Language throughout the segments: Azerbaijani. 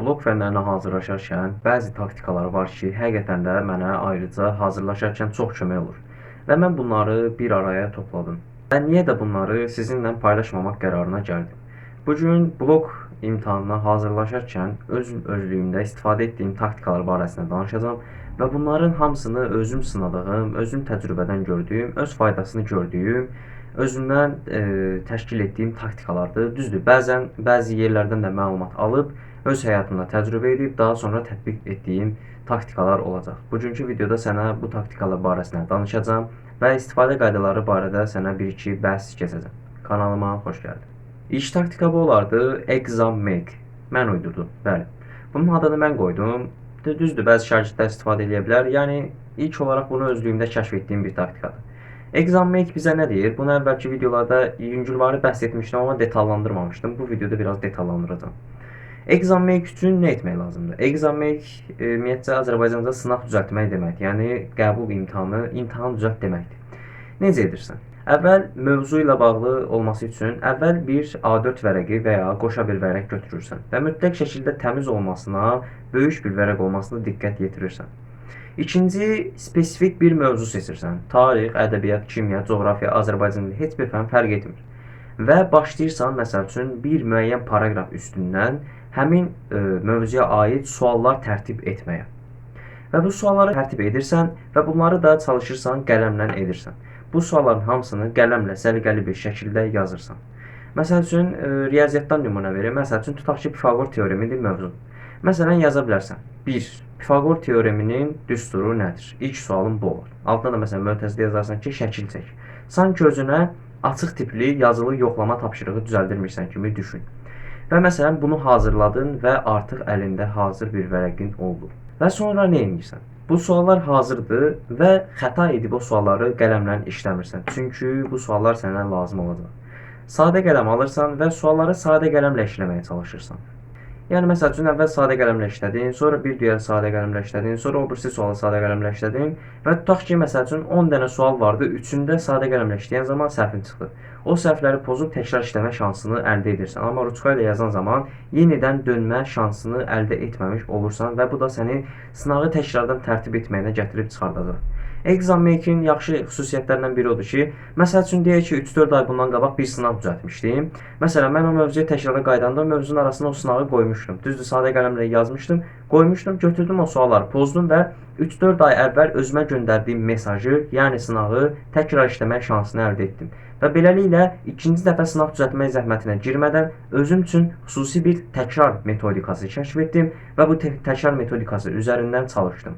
blok fənlərinə hazırlaşarkən bəzi taktikalar var ki, həqiqətən də mənə ayrıca hazırlaşarkən çox kömək olur. Və mən bunları bir araya topladım. Və niyə də bunları sizinlə paylaşmamaq qərarına gəldim. Bu gün blok imtahanına hazırlaşarkən özlüyümdə istifadə etdiyim taktikalar barəsində danışacağam və bunların hamısını özüm sınadığım, özüm təcrübədən gördüyüm, öz faydasını gördüyüm, özümdən təşkil etdiyim taktikalardır. Düzdür, bəzi yerlərdən də məlumat alıb, öz həyatımda təcrübə edib, daha sonra tətbiq etdiyim taktikalar olacaq. Bugünkü videoda sənə bu taktikalar barəsində danışacağam və istifadə qaydaları barədə sənə bir-iki bəhs keçəcəm. Kanalıma xoş gəldin. İlk taktika bu olardı, exam make. Mən uydurdum, bəli. Bunun adını mən qoydum. Düzdür, bəzi şagirdlər istifadə edə bilər. Yəni, ilk olaraq bunu özlüyümdə kəşf etdiyim bir taktikadır. Exam make bizə nə deyir? Bunu əvvəlki videolarda yüngülvari bəhs etmişdim, amma detallandırmamışdım. Bu videoda biraz detallandıracağam. Exam make üçün nə etmək lazımdır? Exam make ümumiyyətcə Azərbaycanca sınaq düzəltmək deməkdir. Yəni qəbul imtahanı, imtahan düzəlt deməkdir. Necə edirsən? Əvvəl mövzu ilə bağlı olması üçün əvvəl bir A4 vərəqi və ya qoşa bir vərəq götürürsən və mütləq şəkildə təmiz olmasına, böyük bir vərəq olmasına diqqət yetirirsən. İkinci, spesifik bir mövzu seçirsən. Tarix, ədəbiyyat, kimya, coğrafiya, Azərbaycan dili heç bir fən fərq etmir. Və başlayırsan, məsəl üçün, bir müəyyən paragraf üstündən həmin mövzuya aid suallar tərtib etməyə. Və bu sualları tərtib edirsən və bunları da çalışırsan, qələmlə edirsən. Bu sualların hamısını qələmlə səliqəli bir şəkildə yazırsan. Məsəl üçün, riyaziyyatdan nümunə verir. Məsəl üçün, tutaq ki, Pifaqor teoremidir mövzu. Məsələn, yaza bilərsən. 1. Pifaqor teoreminin düsturu nədir? İlk sualın bu olur. Altına da məsələn, mötərizədə yazarsan ki, şəkil çək. Sanki özünə açıq tipli yazılı yoxlama tapşırığı düzəldirmirsən kimi düşün. Və məsələn, bunu hazırladın və artıq əlində hazır bir vərəqin oldu. Və sonra nə edirsən? Bu suallar hazırdır və xəta edib o sualları qələmlə işləmirsən. Çünki bu suallar sənə lazım olacaq. Sadə qələm alırsan və sualları sadə qələmlə işləməyə çalışırsan. Yəni, məsəl üçün, əvvəl sadə qələmlə işlədin, sonra bir digər sadə qələmlə işlədin, sonra o birisi sualı sadə qələmlə işlədin və tutaq ki, məsəl üçün, 10 dənə sual vardı, üçündə sadə qələmlə işləyən zaman səhvin çıxdı. O səhvləri pozub təkrar işləmə şansını əldə edirsən. Amma ruçka ilə yazan zaman yenidən dönmə şansını əldə etməmiş olursan və bu da səni sınağı təkrardan tərtib etməyinə gətirib çıxardacaq. Exam make-in yaxşı xüsusiyyətlərindən biri odur ki, məsəl üçün, deyək ki, 3-4 ay bundan qabaq bir sınav düzəltmişdim. Məsələn, mən o mövzuya təkrara qaydanda mövzunun arasına o sınağı qoymuşdum. Düzdür, sadə qələmlə yazmışdım, qoymuşdum, götürdüm o sualları, pozdum və 3-4 ay əvvəl özümə göndərdiyim mesajı, yəni sınağı təkrar işləmək şansını əldə etdim. Və beləliklə, ikinci dəfə sınav düzəltmək zəhmətinə girmədən özüm üçün xüsusi bir təkrar metodikası kəşf etdim və bu təkrar metodikası üzərindən çalışdım.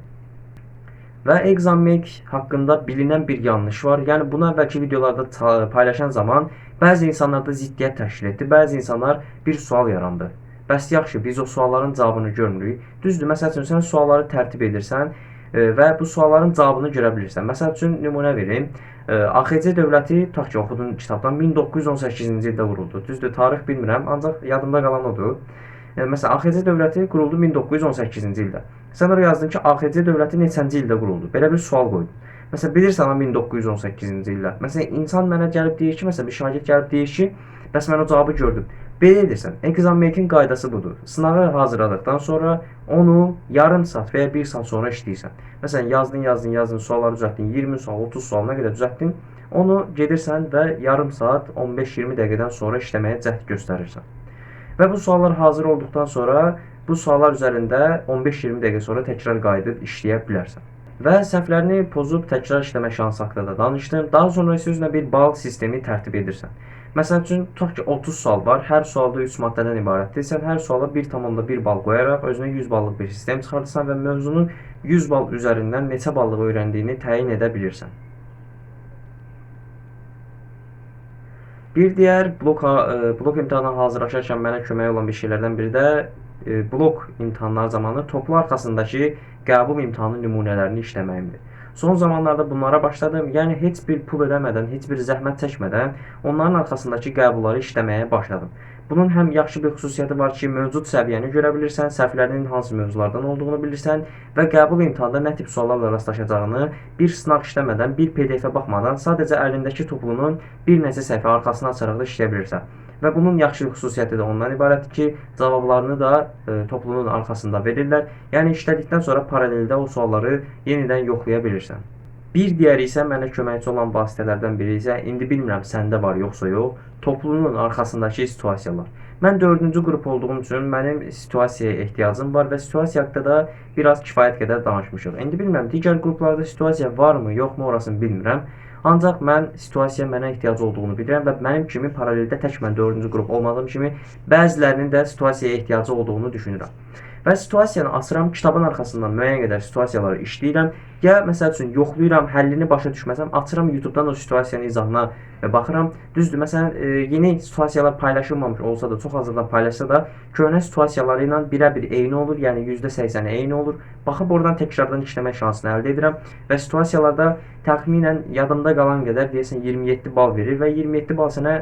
Və exam make haqqında bilinən bir yanlış var. Yəni, bunu əvvəlki videolarda paylaşan zaman bəzi insanlarda ziddiyyət təşkil etdi. Bəzi insanlar bir sual yarandı. Bəs yaxşı, biz o sualların cavabını görmürük. Düzdür, məsəl üçün, sən sualları tərtib edirsən və bu sualların cavabını görə bilirsən. Məsəl üçün, nümunə verim. AXC dövləti, tutaq ki, oxudun kitabdan 1918-ci ildə quruldu. Düzdür, tarix bilmirəm, ancaq yadımda qalan odur. Məsələn, AXC dövləti quruldu 1918-ci ildə. Sən oraya yazdın ki, AXC dövləti neçənci ildə quruldu? Belə bir sual qoydun. Məsələn, bilirsən 1918-ci ildə. Məsələn, insan mənə gəlib deyir ki, məsələn, bir şagird gəlib deyir ki, bəs mən o cavabı gördüm. Belə edirsən. Exam make-in qaydası budur. Sınağı hazırladıqdan sonra onu yarım saat və ya 1 saat sonra işləyirsən. Məsələn, yazdın, sualları düzəltdin, 20 sual, 30 sual nə qədər düzəltdin, onu gedirsən və yarım saat, 15-20 dəqiqədən sonra işləməyə cəhd göstərirsən. Və bu suallar hazır olduqdan sonra bu suallar üzərində 15-20 dəqiqə sonra təkrar qayıdıb işləyə bilərsən. Və səhvlərini pozub təkrar işləmə şansı haqqında da danışdım. Daha sonra isə özünə bir bal sistemi tərtib edirsən. Məsəl üçün, tutaq ki, 30 sual var. Hər sualda 3 maddədən ibarətdir. Sən hər suala 1,1 bal qoyaraq özünə 100 ballıq bir sistem çıxardırsan və mövzunun 100 bal üzərindən neçə ballıq öyrəndiyini təyin edə bilirsən. Bir digər blok imtahanına hazırlaşarkən mənə kömək olan bir şeylərdən biri də blok imtahanları zamanı toplu arxasındakı qəbul imtahanı nümunələrini işləməyimdir. Son zamanlarda bunlara başladım. Yəni, heç bir pul ödəmədən, heç bir zəhmət çəkmədən onların arxasındakı qəbulları işləməyə başladım. Bunun həm yaxşı bir xüsusiyyəti var ki, mövcud səviyyəni görə bilirsən, səhvlərinin hansı mövzulardan olduğunu bilirsən və qəbul imtahanında nə tip suallarla rastlaşacağını bir sınaq işləmədən, bir PDF-ə baxmadan sadəcə əlindəki toplunun bir neçə səhifə arxasını açaraq da işləyə bilirsən. və bunun yaxşı xüsusiyyəti də ondan ibarətdir ki, cavablarını da topluluğun arxasında verirlər. Yəni işlədikdən sonra paraleldə o sualları yenidən yoxlaya bilirsən. Bir digəri isə mənə köməkçi olan vasitələrdən biri isə indi bilmirəm səndə var yoxsa yox, topluluğun arxasındakı situasiyalar. Mən 4-cü qrup olduğum üçün mənim situasiyaya ehtiyacım var və situasiya haqqında da biraz kifayət qədər danışmışıq. İndi bilmirəm digər qruplarda situasiya varmı, yoxmu orasını bilmirəm. Ancaq mən situasiya mənə ehtiyac olduğunu bilirəm və mənim kimi paraleldə tək mən 4-cü qrup olmadığım kimi bəzilərinin də situasiyaya ehtiyacı olduğunu düşünürəm. Və situasiyanı açıram, kitabın arxasından müəyyən qədər situasiyaları işləyirəm. Ya məsəl üçün yoxlayıram, həllini başa düşməsəm, açıram YouTube-dan o situasiyanın izahına baxıram. Düzdür, məsələn, yeni situasiyalar paylaşılmamış olsa da, çox azından paylaşsa da, köhnə situasiyaları ilə birə-bir eyni olur, yəni %80 eyni olur. Baxıb oradan təkrardan işləmək şansını əldə edirəm və situasiyalarda təxminən yadımda qalan qədər deyəsən 27 bal verir və 27 bal sənə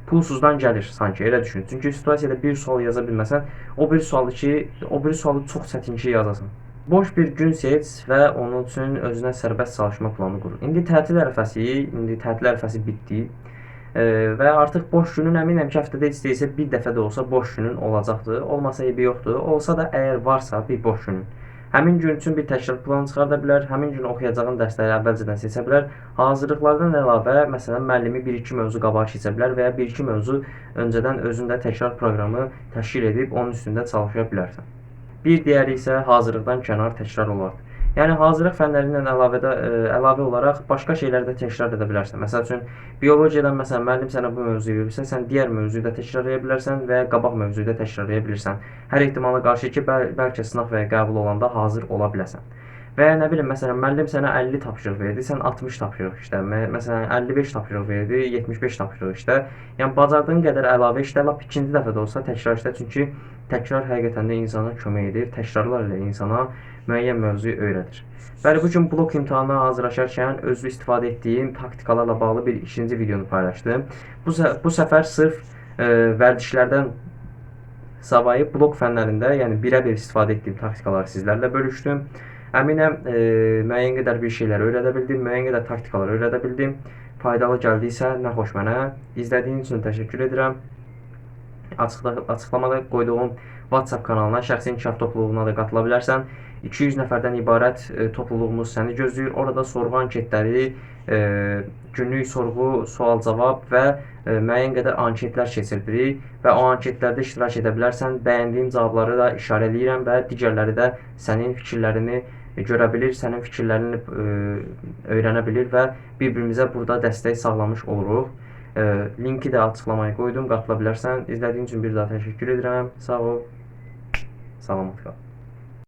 pulsuzdan gəlir sanki, elə düşün. Çünki situasiyada bir sual yaza bilməsən, o bir sualı çox çətin ki yazasan. Boş bir gün seç və onun üçün özünə sərbəst çalışma planı qur. İndi tətil ərəfəsi bitdi və artıq boş günün əminəm ki, həftədə istəyirsə bir dəfə də olsa boş günün olacaqdır. Olmasa eybi yoxdur. Olsa da əgər varsa bir boş günün, həmin gün üçün bir təkrar plan çıxarda bilər, həmin gün oxuyacağın dərsləri əvvəlcədən seçə bilər. Hazırlıqlardan əlavə, məsələn, müəllimi 1-2 mövzu qabağa keçə bilər və ya 1-2 mövzu öncədən özündə təkrar proqramı təşkil edib onun üstündə çalışa bilərsən. Bir digəri isə hazırlıqdan kənar təkrar olardı. Yəni hazırlıq fənlərindən əlavə olaraq başqa şeyləri də təkrar edə bilərsən. Məsəl üçün biologiyadan məsələn müəllim sənə bu mövzuyu verirsə, sən digər mövzuyu da təkrarlaya bilərsən və ya qabaq mövzuyu da təkrarlaya bilirsən. Hər ehtimala qarşı ki, bəlkə sınaq və ya qəbul olanda hazır ola biləsən. Və ya nə bilim, məsələn, müəllim sənə 50 tapşırıq verdi, sən 60 tapşırıq işlə. Məsələn, 55 tapşırıq verdi, 75 tapşırıq işlə. Yəni bacardığın qədər əlavə işlə, lap ikinci dəfə də olsa təkrar işlə. Çünki təkrar həqiqətən də insana kömək edir. Təkrarlar ilə insana müəyyən mövzuyu öyrədir. Bəli, bu gün blok imtahanına hazırlaşarkən özü istifadə etdiyim taktikalarla bağlı bir ikinci videonu paylaşdım. Bu səfər sırf vərdişlərdən savayı blok fənlərində, yəni birə-bir istifadə etdiyim taktikaları sizlərlə bölüşdüm. Əminəm müəyyən qədər bir şeylər öyrədə bildim, müəyyən qədər taktikalar öyrədə bildim. Faydalı gəldiysə nə xoş mənə. İzlədiyiniz üçün təşəkkür edirəm. Açıqlamada qoyduğum WhatsApp kanalına, şəxsi inkişaf topluluğuna da qatıla bilərsən. 200 nəfərdən ibarət topluluğumuz səni gözləyir. Orada sorğu anketləri, günlük sorğu, sual-cavab və müəyyən qədər anketlər keçiririk və o anketlərdə iştirak edə bilərsən. Bəyəndiyim cavabları da işarələyirəm və digərləri də sənin fikirlərini görə bilir, sənin fikirlərini öyrənə bilir və bir-birimizə burada dəstək sağlamış oluruq. Linki də açıqlamaya qoydum, qatıla bilərsən. İzlədiyin üçün bir daha təşəkkür edirəm. Sağ ol, salamat qal.